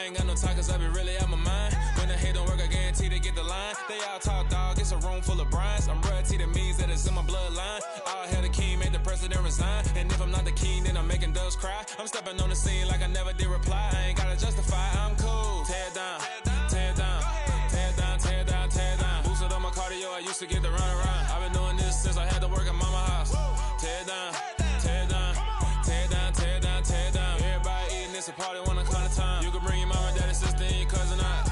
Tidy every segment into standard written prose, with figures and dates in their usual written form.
I ain't got no time 'cause I be really out my mind. When the hate don't work, I guarantee they get the line. They all talk, dog, it's a room full of Bryans. I'm royalty, that means that it's in my bloodline. All hail the king, make the president resign. And if I'm not the king, then I'm making doves cry. I'm stepping on the scene like I never did reply. I ain't gotta justify, I'm cool. Tear down, tear down, tear down, tear down, tear down. Boosted on my cardio, I used to get the run around. I've been doing this since I had to work at mama house. Tear down, tear down, tear down, tear down, tear down. Everybody eating, it's a party when I come to time. You can bring your mama, daddy, sister, and your cousin out.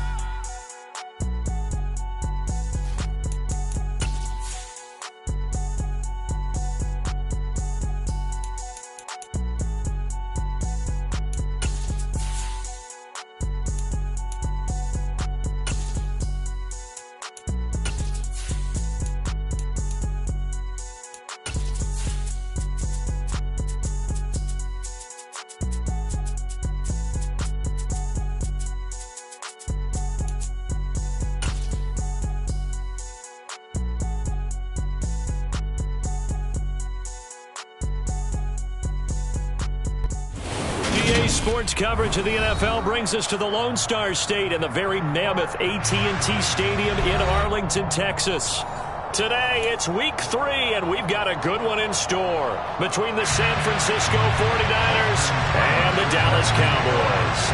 Sports coverage of the NFL brings us to the Lone Star State and the very mammoth AT&T Stadium in Arlington, Texas. Today, it's week 3, and we've got a good one in store between the San Francisco 49ers and the Dallas Cowboys.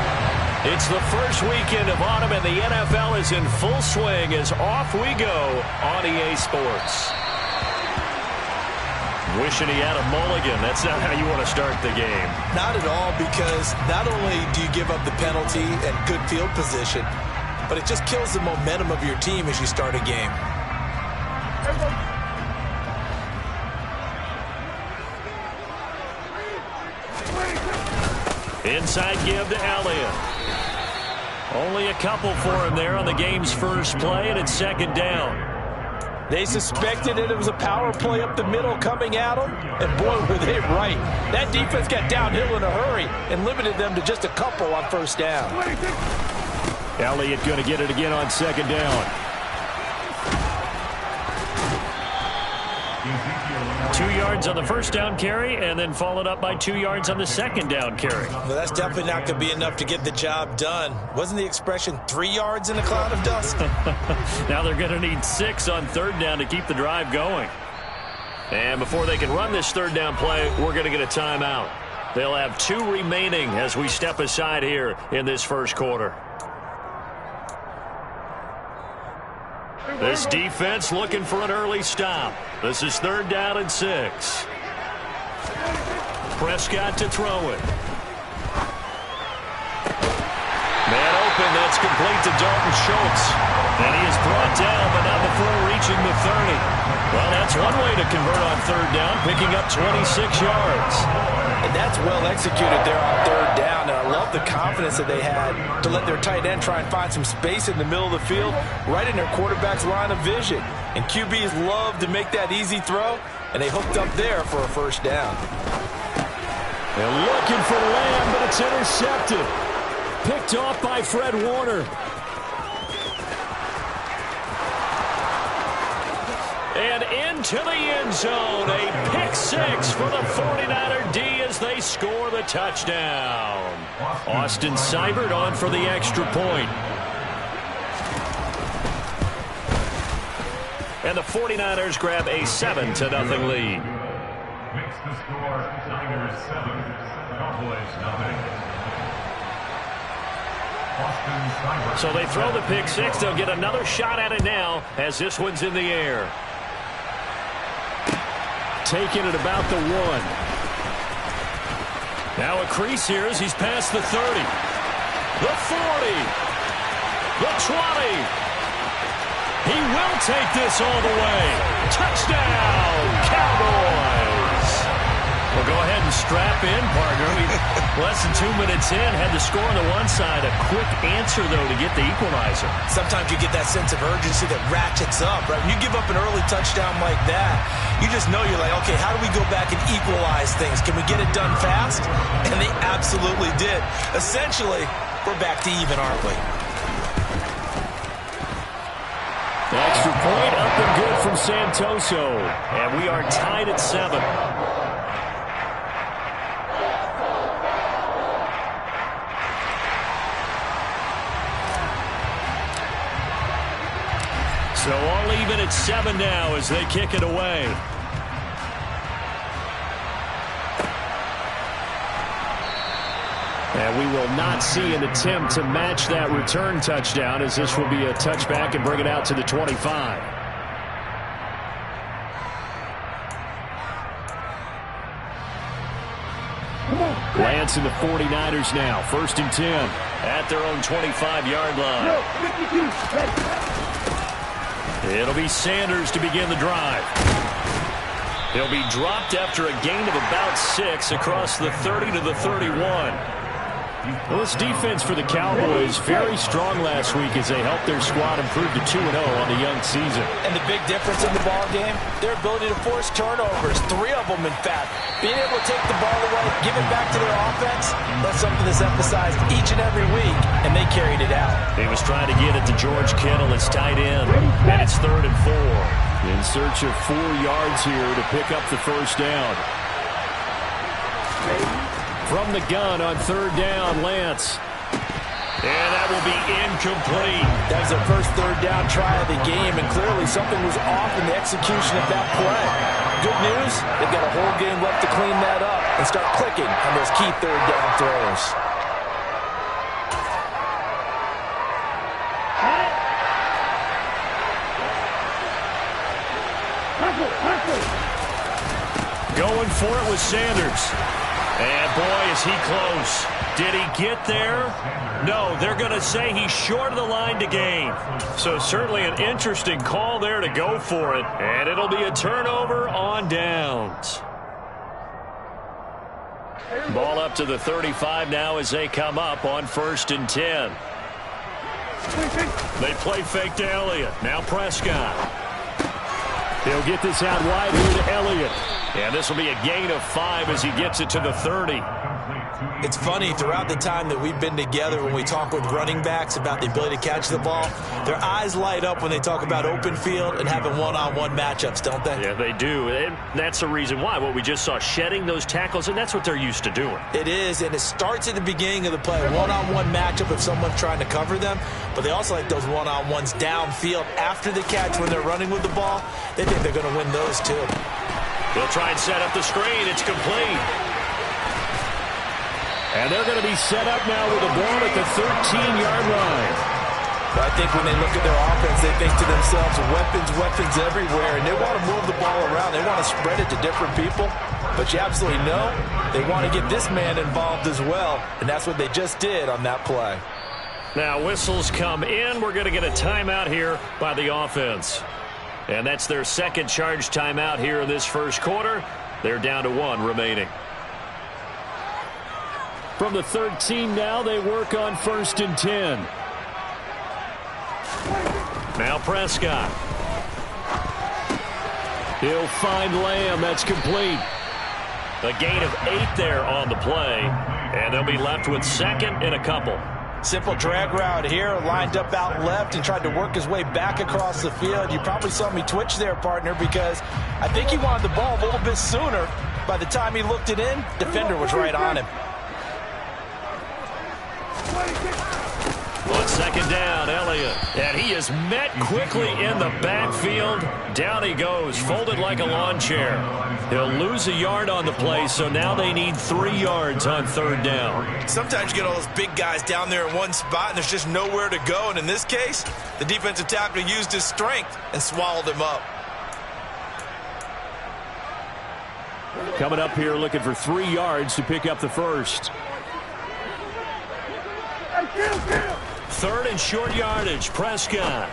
It's the first weekend of autumn, and the NFL is in full swing as off we go on EA Sports. Wishing he had a mulligan. That's not how you want to start the game. Not at all, because not only do you give up the penalty and good field position, but it just kills the momentum of your team as you start a game. Inside give to Elliott. Only a couple for him there on the game's first play, and it's second down. They suspected that it was a power play up the middle coming at them, and boy, were they right. That defense got downhill in a hurry and limited them to just a couple on first down. Elliott going to get it again on second down. 2 yards on the first down carry, and then followed up by 2 yards on the second down carry. Well, that's definitely not going to be enough to get the job done. Wasn't the expression 3 yards in a cloud of dust? Now they're going to need 6 on third down to keep the drive going. And before they can run this third down play, we're going to get a timeout. They'll have 2 remaining as we step aside here in this first quarter. This defense looking for an early stop. This is third down and 6. Prescott to throw it. Man open, that's complete to Dalton Schultz. And he is brought down, but not before reaching the 30. Well, that's one way to convert on third down, picking up 26 yards. And that's well executed there on third down. And I love the confidence that they had to let their tight end try and find some space in the middle of the field, right in their quarterback's line of vision. And QBs love to make that easy throw, and they hooked up there for a first down. They're looking for Lamb, but it's intercepted. Picked off by Fred Warner. And into the end zone, a pick 6 for the 49er D as they score the touchdown. Austin Seibert on for the extra point. And the 49ers grab a 7-0 lead. Makes the score Niners 7, Cowboys 9. So they throw the pick 6. They'll get another shot at it now as this one's in the air. Taking it about the 1. Now a crease here as he's past the 30. The 40. The 20. He will take this all the way. Touchdown, Cowboys. Well, go ahead and strap in, partner. Less than 2 minutes in, had the score on the one side. A quick answer, though, to get the equalizer. Sometimes you get that sense of urgency that ratchets up, right? When you give up an early touchdown like that, you just know you're like, okay, how do we go back and equalize things? Can we get it done fast? And they absolutely did. Essentially, we're back to even, aren't we? Extra point up and good from Santoso. And we are tied at 7. So all even at 7 now as they kick it away. And we will not see an attempt to match that return touchdown, as this will be a touchback and bring it out to the 25. Lance and the 49ers now. 1st and 10 at their own 25-yard line. It'll be Sanders to begin the drive. He'll be dropped after a gain of about 6 across the 30 to the 31. Well, this defense for the Cowboys very strong last week as they helped their squad improve to 2-0 on the young season. And the big difference in the ball game, their ability to force turnovers, 3 of them in fact. Being able to take the ball away, give it back to their offense, that's something that's emphasized each and every week, and they carried it out. He was trying to get it to George Kittle, his tight end, and it's 3rd and 4. In search of 4 yards here to pick up the first down. From the gun on 3rd down, Lance. And that will be incomplete. That was their first 3rd down try of the game, and clearly something was off in the execution of that play. Good news, they've got a whole game left to clean that up and start clicking on those key 3rd down throws. Going for it with Sanders. And boy, is he close. Did he get there? No, they're going to say he's short of the line to gain. So certainly an interesting call there to go for it. And it'll be a turnover on downs. Ball up to the 35 now as they come up on 1st and 10. They play fake to Elliott. Now Prescott. He'll get this out wide here to Elliott. And this will be a gain of 5 as he gets it to the 30. It's funny, throughout the time that we've been together, when we talk with running backs about the ability to catch the ball, their eyes light up when they talk about open field and having one-on-one matchups, don't they? Yeah, they do. And that's the reason why. What we just saw, shedding those tackles, and that's what they're used to doing. It is, and it starts at the beginning of the play. One-on-one matchup if someone's trying to cover them, but they also like those one-on-ones downfield after the catch when they're running with the ball. They think they're going to win those too. They'll try and set up the screen. It's complete. And they're going to be set up now with the ball at the 13-yard line. Well, I think when they look at their offense, they think to themselves, weapons everywhere, and they want to move the ball around. They want to spread it to different people, but you absolutely know they want to get this man involved as well, and that's what they just did on that play. Now whistles come in. We're going to get a timeout here by the offense. And that's their second charge timeout here in this first quarter. They're down to 1 remaining. From the 13 now, they work on 1st and 10. Now Prescott. He'll find Lamb. That's complete. A gain of 8 there on the play. And they'll be left with 2nd and a couple. Simple drag route here, lined up out left and tried to work his way back across the field. You probably saw me twitch there, partner, because I think he wanted the ball a little bit sooner. By the time he looked it in, defender was right on him. On 2nd down, Elliott. And he is met quickly in the backfield. Down he goes, folded like a lawn chair. He'll lose a yard on the play, so now they need 3 yards on 3rd down. Sometimes you get all those big guys down there in one spot, and there's just nowhere to go. And in this case, the defensive tackle used his strength and swallowed him up. Coming up here looking for 3 yards to pick up the first. 3rd and short yardage, Prescott.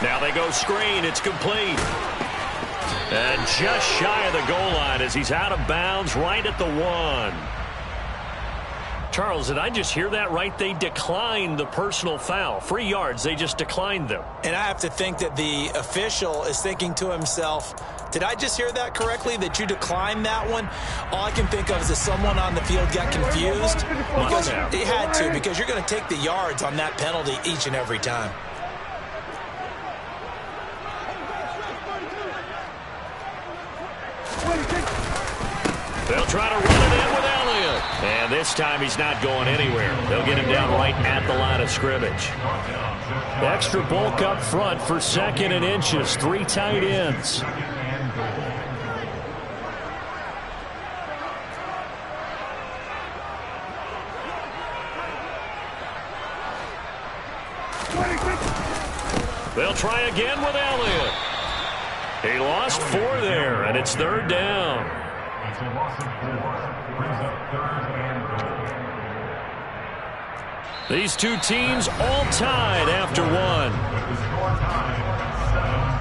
Now they go screen. It's complete. And just shy of the goal line as he's out of bounds right at the 1. Charles, did I just hear that right? They declined the personal foul. 3 yards, they just declined them. And I have to think that the official is thinking to himself, did I just hear that correctly, that you declined that one? All I can think of is that someone on the field got confused. Because he had to, because you're going to take the yards on that penalty each and every time. They'll try to run it in with Elliott. And this time he's not going anywhere. They'll get him down right at the line of scrimmage. Extra bulk up front for 2nd and inches. 3 tight ends. They'll try again with Elliott. He lost 4 there, and it's 3rd down. It's a loss of 4. Brings up 3rd and goal. These two teams all tied after 1. With the score tied 7-7.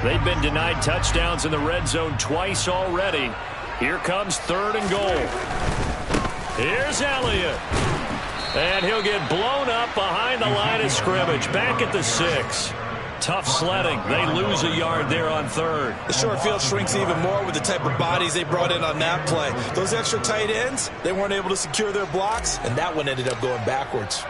They've been denied touchdowns in the red zone twice already. Here comes 3rd and goal. Here's Elliott. And he'll get blown up behind the line of scrimmage. Back at the 6. Tough sledding. They lose a yard there on 3rd. The short field shrinks even more with the type of bodies they brought in on that play. Those extra tight ends, they weren't able to secure their blocks, and that one ended up going backwards.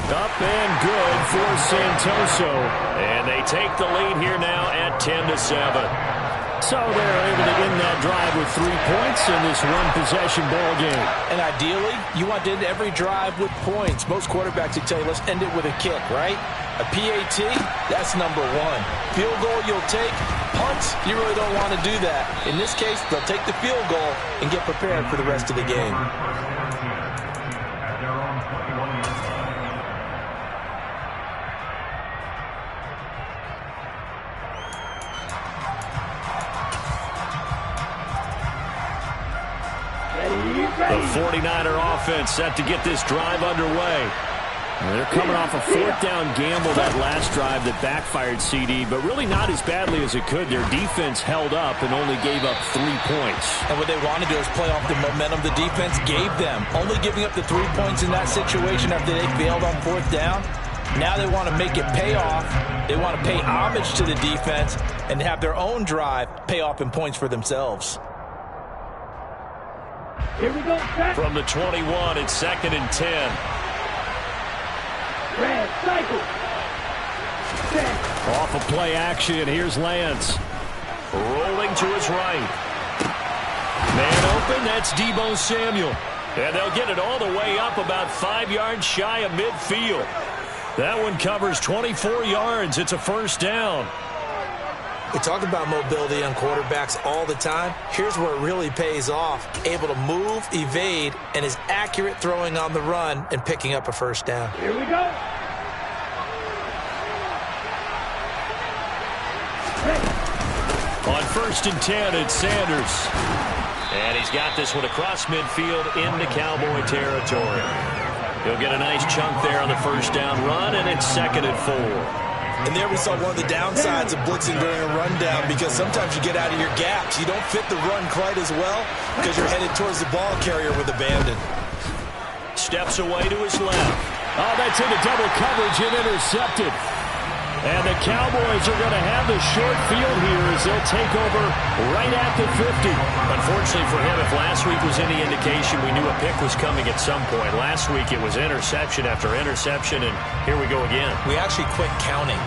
Up and good for Santoso. And they take the lead here now at 10-7. So they're able to end that drive with 3 points in this one-possession ball game. And ideally, you want to end every drive with points. Most quarterbacks would tell you, let's end it with a kick, right? A PAT, that's number 1. Field goal you'll take. Punts, you really don't want to do that. In this case, they'll take the field goal and get prepared for the rest of the game. The 49er offense set to get this drive underway. They're coming off a 4th down gamble that last drive that backfired, CD, but really not as badly as it could. Their defense held up and only gave up 3 points. And what they want to do is play off the momentum the defense gave them. Only giving up the 3 points in that situation after they failed on 4th down. Now they want to make it pay off. They want to pay homage to the defense and have their own drive pay off in points for themselves. Here we go. From the 21, it's 2nd and 10. Red cycle. Off of play action, here's Lance. Rolling to his right. Man open, that's Deebo Samuel. And they'll get it all the way up about 5 yards shy of midfield. That one covers 24 yards. It's a 1st down. We talk about mobility on quarterbacks all the time. Here's where it really pays off. Able to move, evade, and is accurate throwing on the run and picking up a 1st down. Here we go. On 1st and 10, it's Sanders. And he's got this one across midfield into Cowboy territory. He'll get a nice chunk there on the 1st down run, and it's 2nd and 4. And there we saw one of the downsides of blitzing during a rundown, because sometimes you get out of your gaps. You don't fit the run quite as well because you're headed towards the ball carrier with abandon. Steps away to his left. Oh, that's into double coverage and intercepted. And the Cowboys are going to have the short field here as they'll take over right at the 50. Unfortunately for him, if last week was any indication, we knew a pick was coming at some point. Last week it was interception after interception, and here we go again. We actually quit counting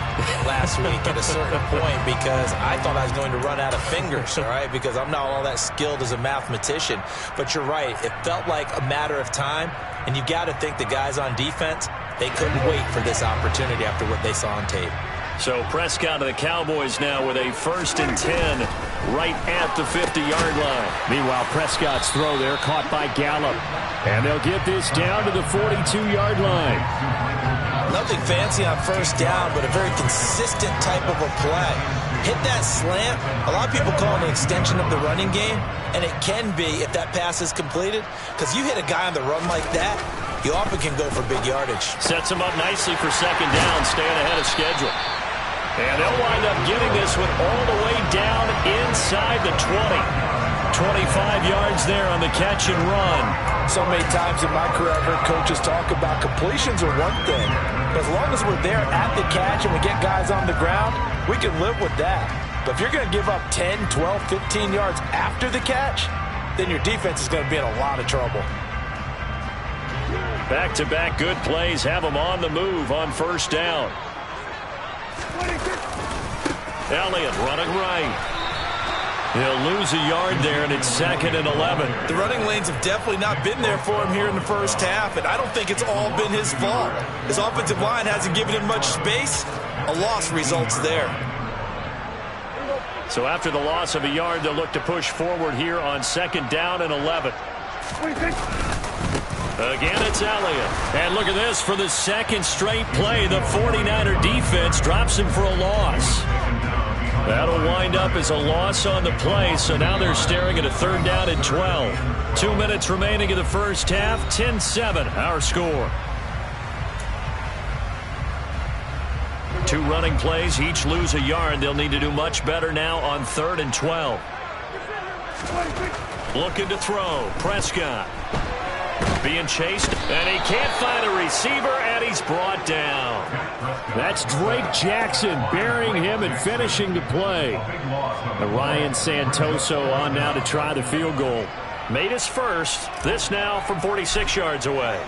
last week at a certain point because I thought I was going to run out of fingers, all right, because I'm not all that skilled as a mathematician. But you're right. It felt like a matter of time, and you got to think the guys on defense, they couldn't wait for this opportunity after what they saw on tape. So Prescott of the Cowboys now with a 1st and 10 right at the 50-yard line. Meanwhile, Prescott's throw there caught by Gallup. And they'll get this down to the 42-yard line. Nothing fancy on 1st down, but a very consistent type of a play. Hit that slant. A lot of people call it an extension of the running game, and it can be if that pass is completed, because you hit a guy on the run like that, you often can go for big yardage. Sets him up nicely for 2nd down, staying ahead of schedule. And they'll wind up getting this one all the way down inside the 20. 25 yards there on the catch and run. So many times in my career I've heard coaches talk about completions are one thing. But as long as we're there at the catch and we get guys on the ground, we can live with that. But if you're going to give up 10, 12, 15 yards after the catch, then your defense is going to be in a lot of trouble. Back-to-back good plays have them on the move on first down. Elliott running right. He'll lose a yard there, and it's 2nd and 11. The running lanes have definitely not been there for him here in the first half, and I don't think it's all been his fault. His offensive line hasn't given him much space. A loss results there. So after the loss of a yard, they'll look to push forward here on 2nd down and 11. Again, it's Elliott. And look at this. For the second straight play, the 49er defense drops him for a loss. That'll wind up as a loss on the play, so now they're staring at a 3rd down and 12. 2 minutes remaining in the first half, 10-7, our score. 2 running plays, each lose a yard. They'll need to do much better now on 3rd and 12. Looking to throw, Prescott. Being chased, and he can't find a receiver, and he's brought down. That's Drake Jackson burying him and finishing the play. Ryan Santoso on now to try the field goal. Made his first. This now from 46 yards away.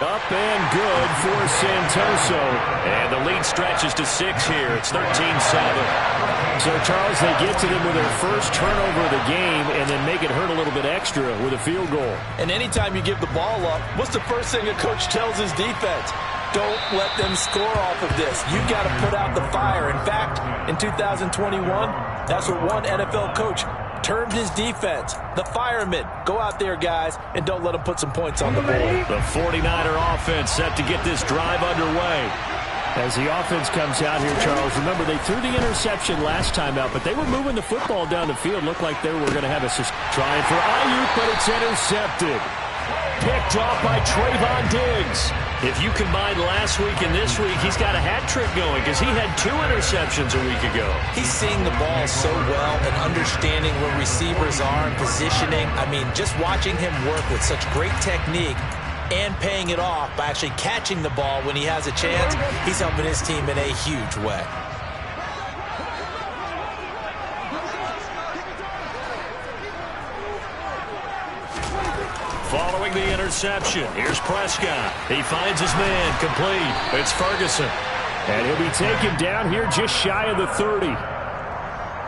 Up and good for Santoso. And the lead stretches to 6 here. It's 13-7. So, Charles, they get to them with their first turnover of the game and then make it hurt a little bit extra with a field goal. And anytime you give the ball up, what's the first thing a coach tells his defense? Don't let them score off of this. You've got to put out the fire. In fact, in 2021, that's what one NFL coach termed his defense. The firemen. Go out there, guys, and don't let them put some points on the board. The 49er offense set to get this drive underway. As the offense comes out here, Charles, remember they threw the interception last time out, but they were moving the football down the field. Looked like they were going to have a trying for Ayuk, but it's intercepted. Picked off by Trayvon Diggs. If you combine last week and this week, he's got a hat trick going because he had 2 interceptions a week ago. He's seeing the ball so well and understanding where receivers are and positioning. I mean, just watching him work with such great technique and paying it off by actually catching the ball when he has a chance, he's helping his team in a huge way. Following the interception, here's Prescott. He finds his man, complete. It's Ferguson. And he'll be taken down here just shy of the 30.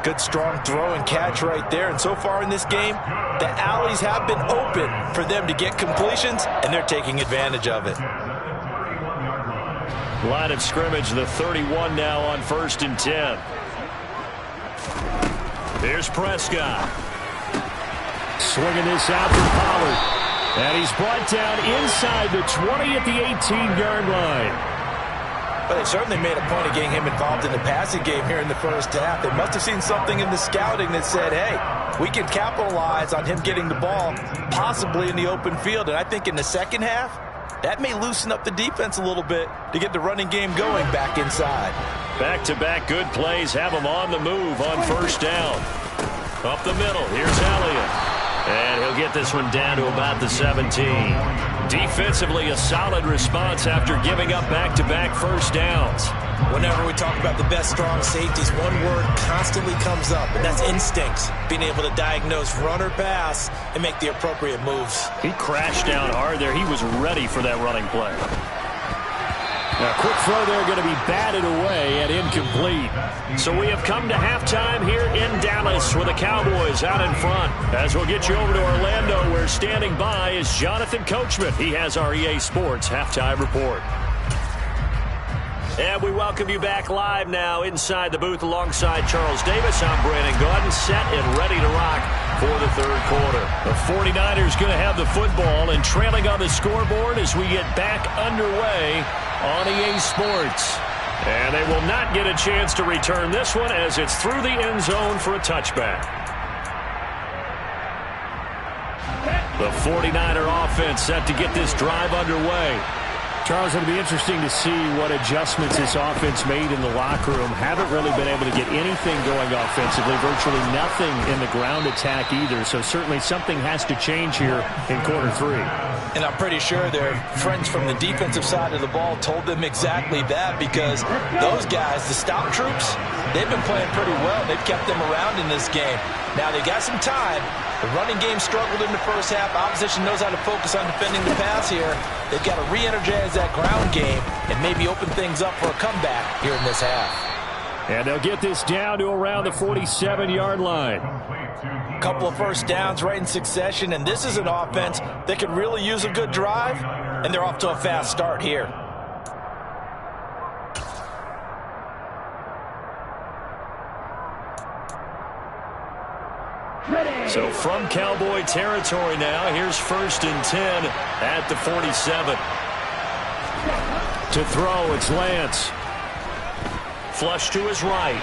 Good strong throw and catch right there. And so far in this game, the alleys have been open for them to get completions, and they're taking advantage of it. Line of scrimmage, the 31 now on 1st and 10. Here's Prescott. Swinging this out to Pollard. And he's brought down inside the 20 at the 18-yard line. But they certainly made a point of getting him involved in the passing game here in the first half. They must have seen something in the scouting that said, hey, we can capitalize on him getting the ball, possibly in the open field. And I think in the second half, that may loosen up the defense a little bit to get the running game going back inside. Back-to-back good plays have him on the move on 1st down. Up the middle, here's Elliott. And he'll get this one down to about the 17. Defensively, a solid response after giving up back-to-back first downs. Whenever we talk about the best strong safeties, one word constantly comes up, and that's instincts. Being able to diagnose run or pass and make the appropriate moves. He crashed down hard there. He was ready for that running play. A quick throw there going to be batted away and incomplete. So we have come to halftime here in Dallas with the Cowboys out in front. As we'll get you over to Orlando, where standing by is Jonathan Coachman. He has our EA Sports halftime report. And we welcome you back live now inside the booth alongside Charles Davis. I'm Brandon Gaudin, set and ready to rock for the 3rd quarter. The 49ers going to have the football and trailing on the scoreboard as we get back underway on EA Sports. And they will not get a chance to return this one as it's through the end zone for a touchback. The 49er offense set to get this drive underway. Charles, it'll be interesting to see what adjustments this offense made in the locker room. Haven't really been able to get anything going offensively, virtually nothing in the ground attack either. So certainly something has to change here in quarter 3. And I'm pretty sure their friends from the defensive side of the ball told them exactly that, because those guys, the stop troops, they've been playing pretty well. They've kept them around in this game. Now, they got some time. The running game struggled in the first half. Opposition knows how to focus on defending the pass here. They've got to re-energize that ground game and maybe open things up for a comeback here in this half. And they'll get this down to around the 47-yard line. Couple of first downs right in succession, and this is an offense that could really use a good drive, and they're off to a fast start here. So from Cowboy territory now, here's 1st and 10 at the 47. To throw, it's Lance. Flush to his right.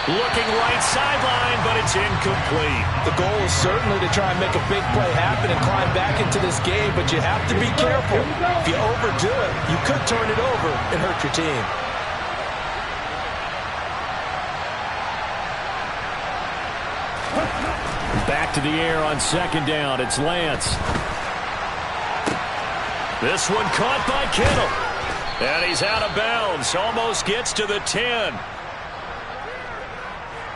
Looking right sideline, but it's incomplete. The goal is certainly to try and make a big play happen and climb back into this game, but you have to be careful. If you overdo it, you could turn it over and hurt your team. Back to the air on 2nd down. It's Lance. This one caught by Kittle. And he's out of bounds. Almost gets to the 10.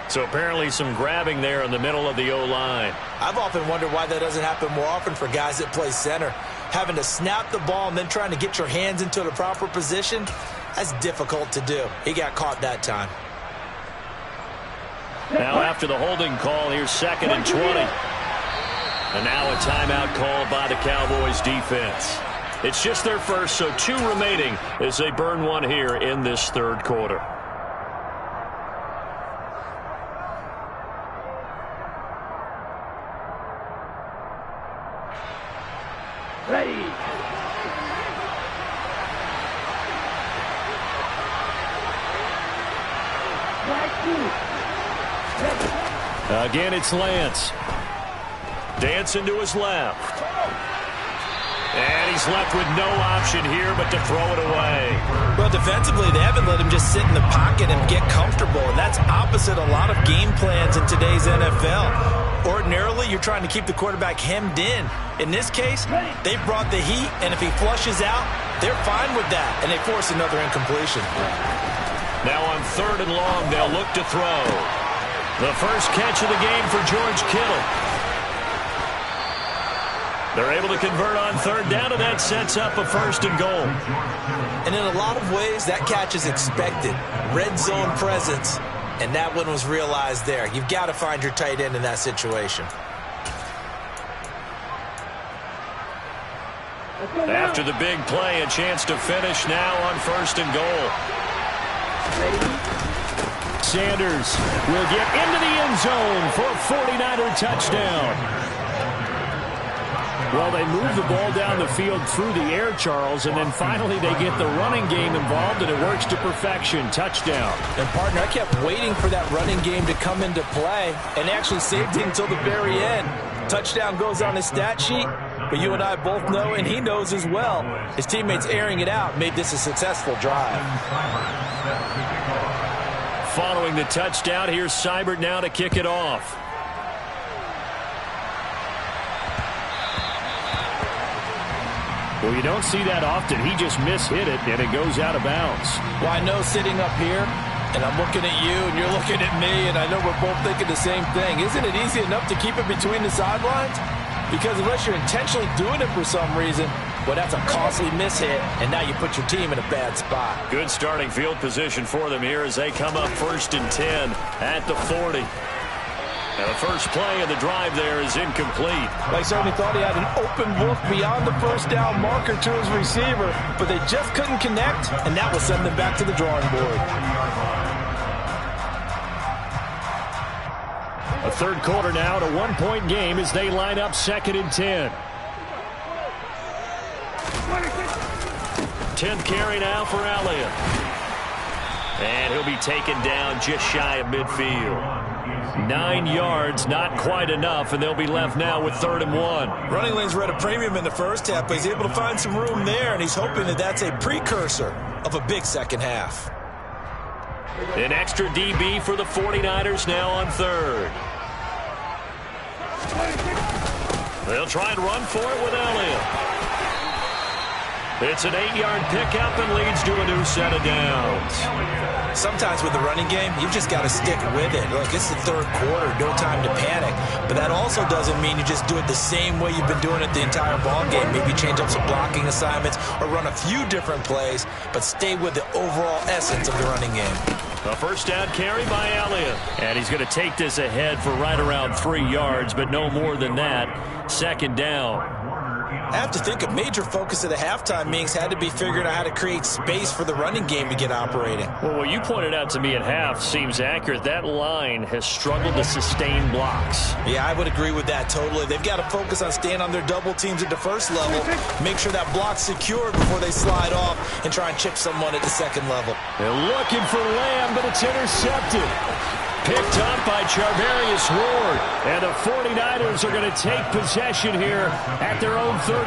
So apparently some grabbing there in the middle of the O-line. I've often wondered why that doesn't happen more often for guys that play center. Having to snap the ball and then trying to get your hands into the proper position, that's difficult to do. He got caught that time. Now after the holding call, here's 2nd and 20. And now a timeout called by the Cowboys defense. It's just their first, so 2 remaining as they burn one here in this 3rd quarter. Ready. Again, it's Lance. Dancing to his left. And he's left with no option here but to throw it away. Well, defensively, they haven't let him just sit in the pocket and get comfortable, and that's opposite a lot of game plans in today's NFL. Ordinarily, you're trying to keep the quarterback hemmed in. In this case, they brought the heat, and if he flushes out, they're fine with that, and they force another incompletion. Now on 3rd and long, they'll look to throw. The first catch of the game for George Kittle. They're able to convert on 3rd down, and that sets up a 1st and goal. And in a lot of ways, that catch is expected. Red zone presence, and that one was realized there. You've got to find your tight end in that situation. After the big play, a chance to finish now on 1st and goal. Sanders will get into the end zone for a 49er touchdown. Well, they move the ball down the field through the air, Charles, and then finally they get the running game involved, and it works to perfection. Touchdown. And, partner, I kept waiting for that running game to come into play and actually saved it until the very end. Touchdown goes on his stat sheet, but you and I both know, and he knows as well, his teammates airing it out made this a successful drive. Following the touchdown, here's Seibert now to kick it off. Well, you don't see that often. He just mishit it, and it goes out of bounds. Well, I know sitting up here, and I'm looking at you, and you're looking at me, and I know we're both thinking the same thing. Isn't it easy enough to keep it between the sidelines? Because unless you're intentionally doing it for some reason, well, that's a costly mishit, and now you put your team in a bad spot. Good starting field position for them here as they come up 1st and 10 at the 40. Now, the first play of the drive there is incomplete. They certainly thought he had an open look beyond the 1st down marker to his receiver, but they just couldn't connect, and that will send them back to the drawing board. A 3rd quarter now, to 1-point game as they line up 2nd and 10. 10th carry now for Elliott. And he'll be taken down just shy of midfield. 9 yards, not quite enough, and they'll be left now with 3rd and 1. Running lanes were at a premium in the first half, but he's able to find some room there, and he's hoping that that's a precursor of a big second half. An extra DB for the 49ers now on 3rd. They'll try and run for it with Elliott. It's an 8-yard pickup and leads to a new set of downs. Sometimes with the running game, you've just got to stick with it. Look, it's the third quarter, no time to panic. But that also doesn't mean you just do it the same way you've been doing it the entire ball game. Maybe change up some blocking assignments or run a few different plays, but stay with the overall essence of the running game. A first down carry by Elliott. And he's going to take this ahead for right around 3 yards, but no more than that. Second down. I have to think a major focus of the halftime meetings had to be figuring out how to create space for the running game to get operating. Well, what you pointed out to me at half seems accurate. That line has struggled to sustain blocks. Yeah, I would agree with that totally. They've got to focus on staying on their double teams at the first level, make sure that block's secured before they slide off and try and chip someone at the second level. They're looking for Lamb, but it's intercepted. Picked up by Charvarius Ward. And the 49ers are going to take possession here at their own 33.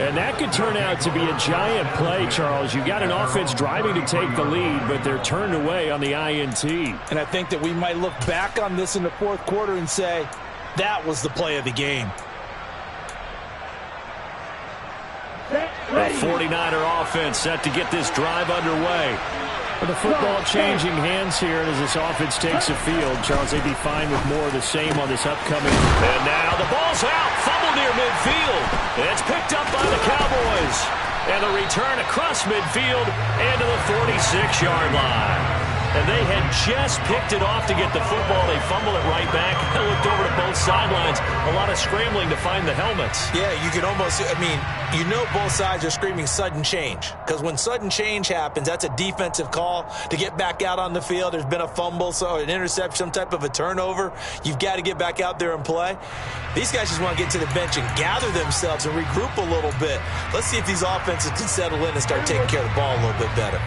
And that could turn out to be a giant play, Charles. You got an offense driving to take the lead, but they're turned away on the INT. And I think that we might look back on this in the fourth quarter and say, that was the play of the game. The 49er offense set to get this drive underway. The football changing hands here as this offense takes the field. Charles, they'd be fine with more of the same on this upcoming. And now the ball's out. Fumble near midfield. It's picked up by the Cowboys. And the return across midfield and to the 46-yard line. And they had just picked it off to get the football. They fumble it right back. I looked over to both sidelines. A lot of scrambling to find the helmets. Yeah, you can almost, you know both sides are screaming sudden change. Because when sudden change happens, that's a defensive call to get back out on the field. There's been a fumble, so an interception, some type of a turnover. You've got to get back out there and play. These guys just want to get to the bench and gather themselves and regroup a little bit. Let's see if these offenses can settle in and start taking care of the ball a little bit better.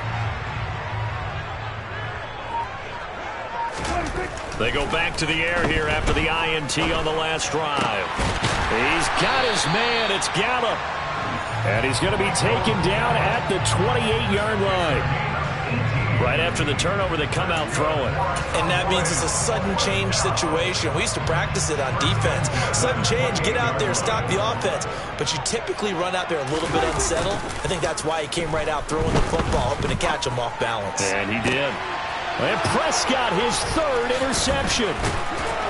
They go back to the air here after the INT on the last drive. He's got his man. It's Gallup. And he's going to be taken down at the 28-yard line. Right after the turnover, they come out throwing. And that means it's a sudden change situation. We used to practice it on defense. Sudden change, get out there, stop the offense. But you typically run out there a little bit unsettled. I think that's why he came right out throwing the football, hoping to catch him off balance. And he did. And Prescott, his third interception.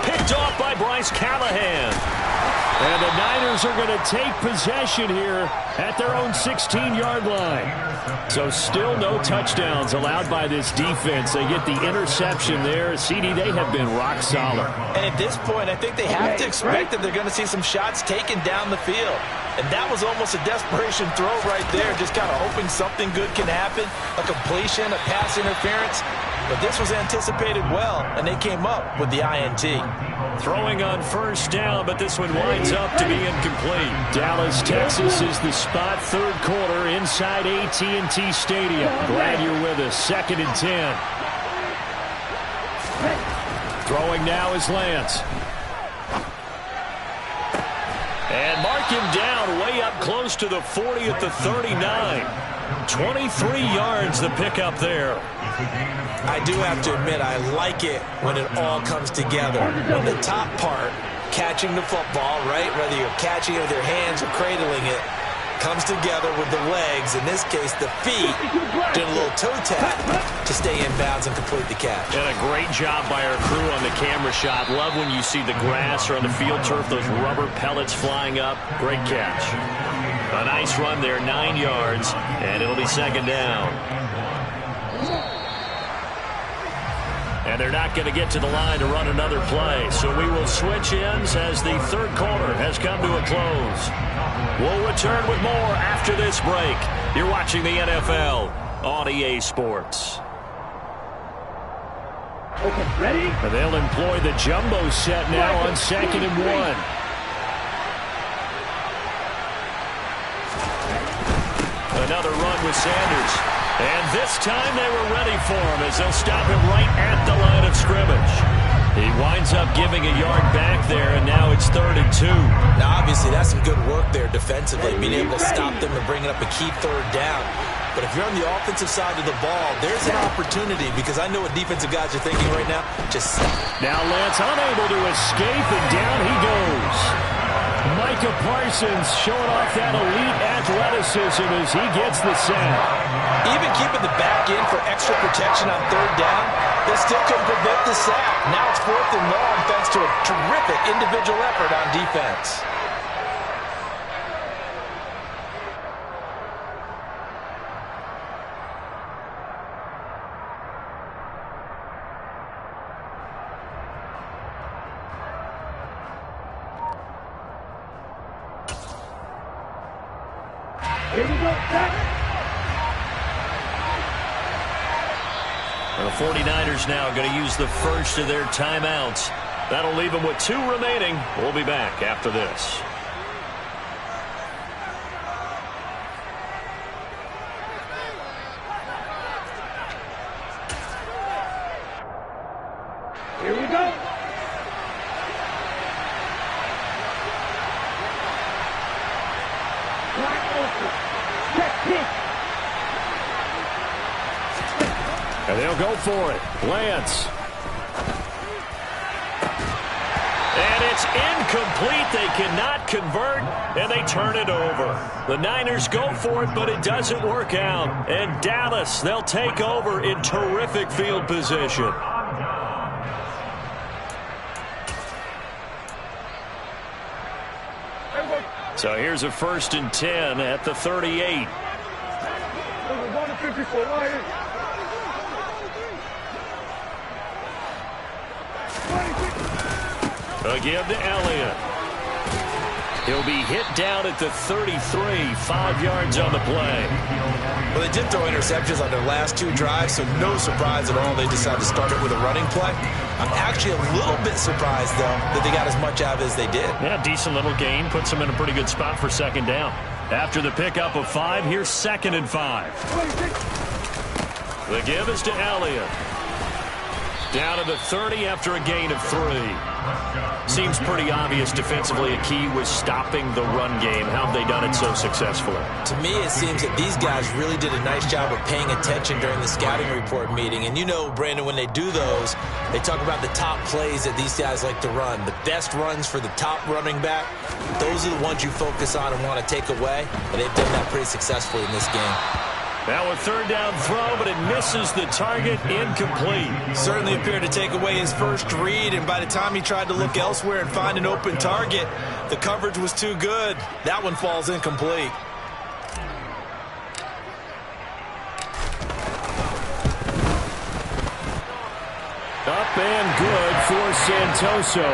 Picked off by Bryce Callahan. And the Niners are going to take possession here at their own 16-yard line. So still no touchdowns allowed by this defense. They get the interception there. CD, they have been rock solid. And at this point, I think they have to expect that they're going to see some shots taken down the field. And that was almost a desperation throw right there, just kind of hoping something good can happen, a completion, a pass interference. But this was anticipated well, and they came up with the INT. Throwing on first down, but this one winds up to be incomplete. Dallas, Texas is the spot. Third quarter inside AT&T Stadium. Glad you're with us. 2nd and 10. Throwing now is Lance. And mark him down way up close to the 40 at the 39. 23 yards the pickup there. I do have to admit, I like it when it all comes together. When the top part, catching the football, right, whether you're catching it with your hands or cradling it, comes together with the legs, in this case the feet, doing a little toe tap to stay in bounds and complete the catch. And a great job by our crew on the camera shot. Love when you see the grass or on the field turf, those rubber pellets flying up. Great catch. A nice run there, 9 yards, and it'll be 2nd down. And they're not going to get to the line to run another play. So we will switch ends as the third quarter has come to a close. We'll return with more after this break. You're watching the NFL on EA Sports. Okay, ready? And they'll employ the jumbo set now on 2nd and 1. Another run with Sanders. And this time they were ready for him as they'll stop him right at the line of scrimmage. He winds up giving a yard back there, and now it's 3rd and 2. Now, obviously, that's some good work there defensively, being able to stop them and bringing up a key 3rd down. But if you're on the offensive side of the ball, there's an opportunity, because I know what defensive guys are thinking right now. Just stop. Now Lance unable to escape, and down he goes. Micah Parsons showing off that elite athleticism as he gets the sack. Even keeping the back in for extra protection on third down, they still couldn't prevent the sack. Now it's 4th and long thanks to a terrific individual effort on defense. Here we go, back. The 49ers now going to use the first of their timeouts. That'll leave them with 2 remaining. We'll be back after this. Here we go. And they'll go for it. Lance. And it's incomplete. They cannot convert, and they turn it over. The Niners go for it, but it doesn't work out. And Dallas, they'll take over in terrific field position. So here's a 1st and 10 at the 38. Again to Elliott. He'll be hit down at the 33, 5 yards on the play. Well, they did throw interceptions on their last 2 drives, so no surprise at all they decided to start it with a running play. I'm actually a little bit surprised, though, that they got as much out of it as they did. Yeah, decent little gain. Puts them in a pretty good spot for 2nd down. After the pickup of 5, here's 2nd and 5. The give is to Elliott. Down to the 30 after a gain of 3. Seems pretty obvious defensively a key was stopping the run game. How have they done it so successfully? To me, it seems that these guys really did a nice job of paying attention during the scouting report meeting. And you know, Brandon, when they do those, they talk about the top plays that these guys like to run. The best runs for the top running back, those are the ones you focus on and want to take away. And they've done that pretty successfully in this game. Now a 3rd down throw, but it misses the target. Incomplete. Certainly appeared to take away his first read, and by the time he tried to look elsewhere and find an open target, the coverage was too good. That one falls incomplete. Up and good for Santoso.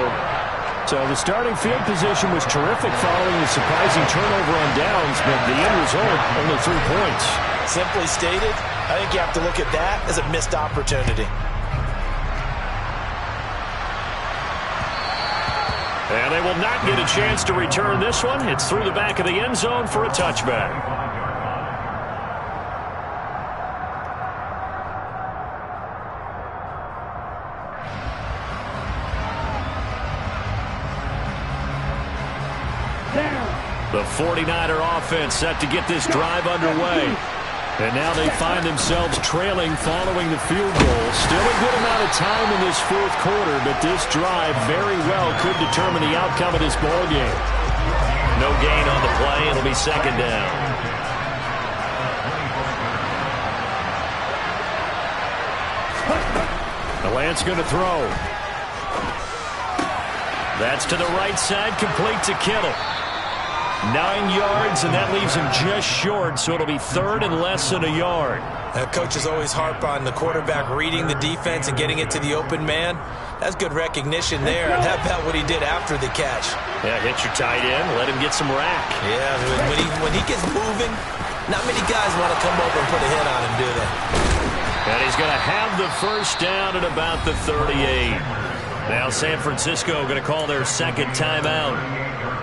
So the starting field position was terrific following the surprising turnover on downs, but the end result, only 3 points. Simply stated, I think you have to look at that as a missed opportunity. And they will not get a chance to return this one. It's through the back of the end zone for a touchback. The 49er offense set to get this drive underway. And now they find themselves trailing following the field goal. Still a good amount of time in this 4th quarter, but this drive very well could determine the outcome of this ball game. No gain on the play. It'll be 2nd down. The Lance going to throw. That's to the right side, complete to Kittle. 9 yards, and that leaves him just short, so it'll be 3rd and less than a yard. Coaches always harp on the quarterback reading the defense and getting it to the open man. That's good recognition there. And how about what he did after the catch? Yeah, hit your tight end, let him get some rack. Yeah, when he gets moving, not many guys want to come over and put a hit on him, do they? And he's going to have the 1st down at about the 38. Now San Francisco going to call their 2nd timeout.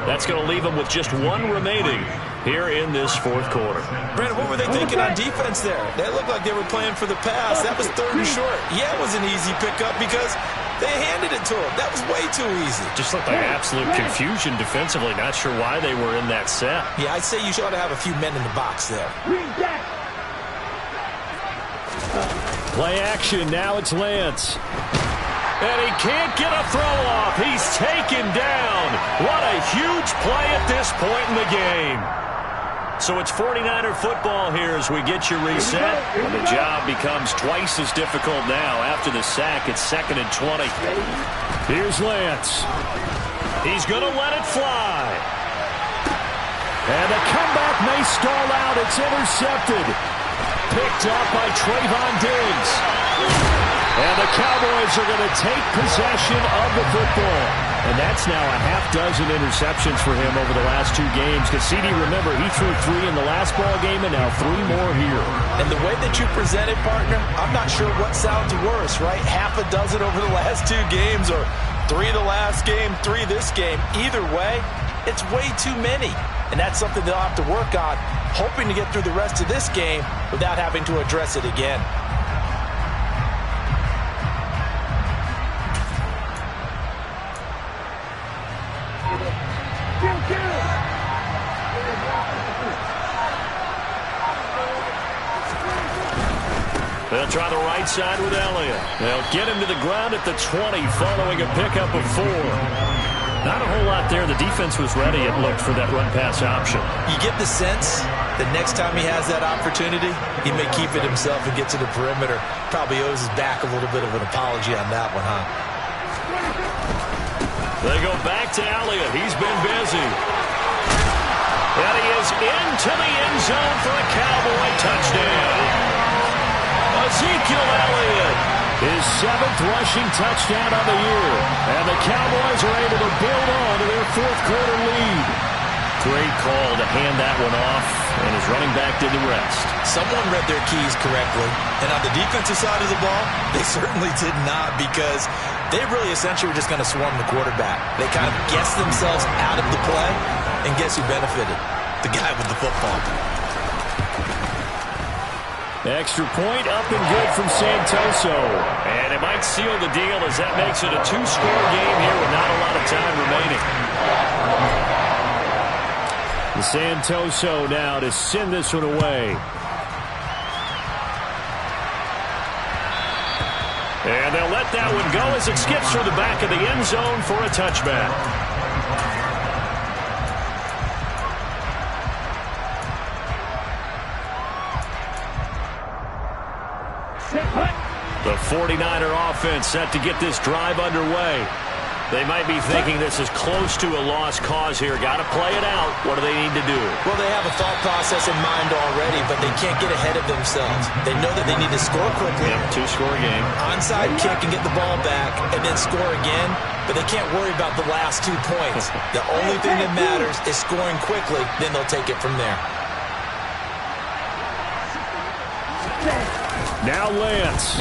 That's going to leave them with just 1 remaining here in this 4th quarter. Brandon, what were they thinking on defense there? They looked like they were playing for the pass. That was 3rd and short. Yeah, it was an easy pickup because they handed it to him. That was way too easy. Just looked like absolute confusion defensively. Not sure why they were in that set. Yeah, I'd say you ought to have a few men in the box there. Play action. Now it's Lance. And he can't get a throw off. He's taken down. What a huge play at this point in the game. So it's 49er football here as we get you reset. And the job becomes twice as difficult now. After the sack, it's 2nd and 20. Here's Lance. He's going to let it fly. And the comeback may stall out. It's intercepted. Picked up by Trayvon Diggs. And the Cowboys are going to take possession of the football. And that's now a half dozen interceptions for him over the last 2 games. Because CD, remember, he threw 3 in the last ball game and now 3 more here. And the way that you present it, partner, I'm not sure what sounds worse, right? Half a dozen over the last 2 games or 3 the last game, 3 this game. Either way, it's way too many. And that's something they'll have to work on, hoping to get through the rest of this game without having to address it again. They'll try the right side with Elliott. They'll get him to the ground at the 20 following a pickup of 4. Not a whole lot there. The defense was ready, it looked, for that run-pass option. You get the sense that next time he has that opportunity, he may keep it himself and get to the perimeter. Probably owes his back a little bit of an apology on that one, huh? They go back to Elliott. He's been busy. And he is into the end zone for a Cowboy touchdown. Ezekiel Elliott, his 7th rushing touchdown of the year. And the Cowboys are able to build on to their 4th quarter lead. Great call to hand that one off, and his running back did the rest. Someone read their keys correctly, and on the defensive side of the ball, they certainly did not, because they really essentially were just going to swarm the quarterback. They kind of guessed themselves out of the play, and guess who benefited? The guy with the football. Extra point up and good from Santoso. And it might seal the deal as that makes it a 2-score game here with not a lot of time remaining. The Santoso now to send this one away. And they'll let that one go as it skips through the back of the end zone for a touchback. The 49er offense set to get this drive underway. They might be thinking this is close to a lost cause here. Got to play it out. What do they need to do? Well, they have a thought process in mind already, but they can't get ahead of themselves. They know that they need to score quickly. Yep, 2-score game. Onside kick and get the ball back and then score again, but they can't worry about the last 2 points. The only thing that matters is scoring quickly, then they'll take it from there. Now Lance.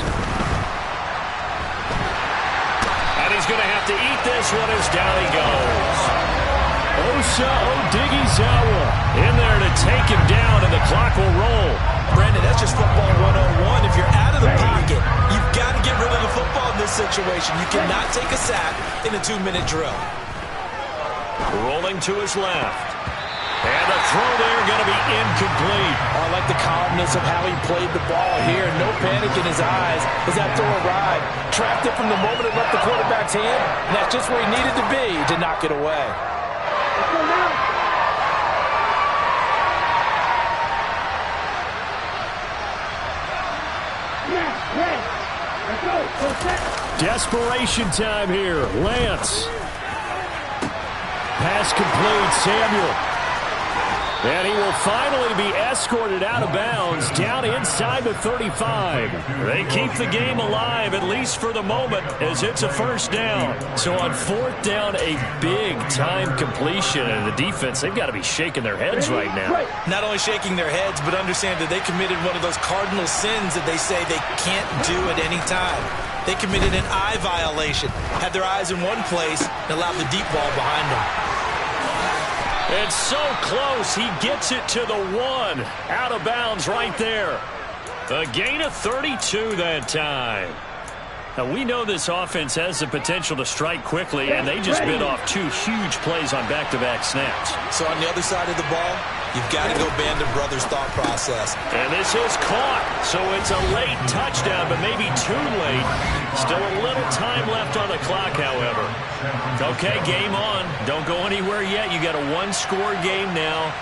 And he's going to have to eat this one as down he goes. Osa Odighizuwa in there to take him down, and the clock will roll. Brandon, that's just football 101. If you're out of the pocket, you've got to get rid of the football in this situation. You cannot take a sack in a 2-minute drill. Rolling to his left. And the throw there going to be incomplete. I like the calmness of how he played the ball here. No panic in his eyes as that throw arrived. Trapped it from the moment it left the quarterback's hand. And that's just where he needed to be to knock it away. Desperation time here. Lance. Pass complete. Samuel. And he will finally be escorted out of bounds down inside the 35. They keep the game alive, at least for the moment, as it's a first down. So on 4th down, a big-time completion. And the defense, they've got to be shaking their heads right now. Not only shaking their heads, but understand that they committed one of those cardinal sins that they say they can't do at any time. They committed an eye violation, had their eyes in one place, and allowed the deep ball behind them. It's so close. He gets it to the 1. Out of bounds right there. A gain of 32 that time. Now, we know this offense has the potential to strike quickly, and they just bit off 2 huge plays on back-to-back snaps. So on the other side of the ball, you've got to go Band of Brothers thought process. And this is caught, so it's a late touchdown, but maybe too late. Still a little time left on the clock, however. Okay, game on. Don't go anywhere yet. You got a 1-score game now.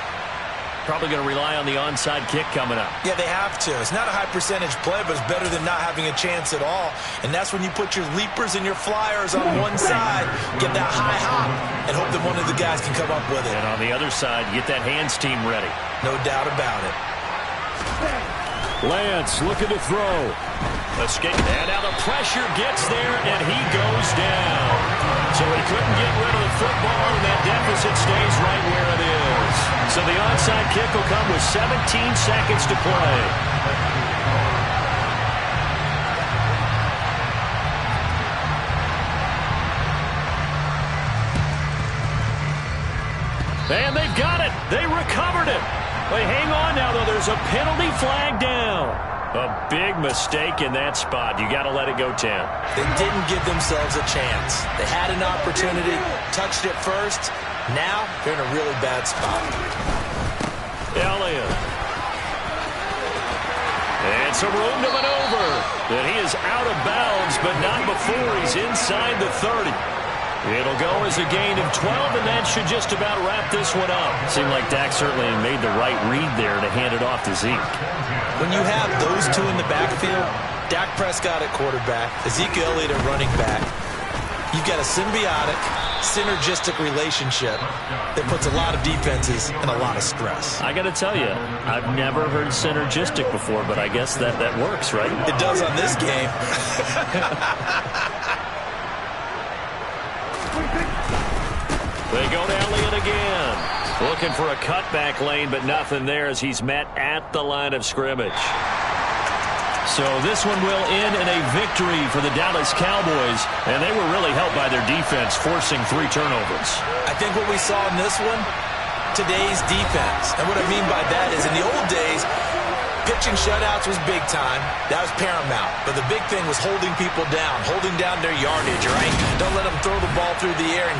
Probably going to rely on the onside kick coming up. Yeah, they have to. It's not a high percentage play, but it's better than not having a chance at all. And that's when you put your leapers and your flyers on one side, get that high hop, and hope that one of the guys can come up with it. And on the other side, get that hands team ready. No doubt about it. Lance looking to throw. Escape. And now the pressure gets there, and he goes down. So he couldn't get rid of the football, and that deficit stays right where it is. So the onside kick will come with 17 seconds to play. And they've got it. They recovered it. They hang on now, though. There's a penalty flag down. A big mistake in that spot. You got to let it go 10. They didn't give themselves a chance. They had an opportunity, touched it first. Now they're in a really bad spot. Elliott. And some room to maneuver. But he is out of bounds, but not before he's inside the 30. It'll go as a gain of 12, and that should just about wrap this one up. Seemed like Dak certainly made the right read there to hand it off to Zeke. When you have those two in the backfield, Dak Prescott at quarterback, Ezekiel Elliott at running back, you've got a symbiotic, synergistic relationship that puts a lot of defenses in a lot of stress. I got to tell you, I've never heard synergistic before, but I guess that works, right? It does on this game. They go to Elliott again. Looking for a cutback lane, but nothing there as he's met at the line of scrimmage. So this one will end in a victory for the Dallas Cowboys, and they were really helped by their defense, forcing 3 turnovers. I think what we saw in this one, today's defense. And what I mean by that is in the old days, pitching shutouts was big time. That was paramount. But the big thing was holding people down, holding down their yardage, right? Don't let them throw the ball through the air and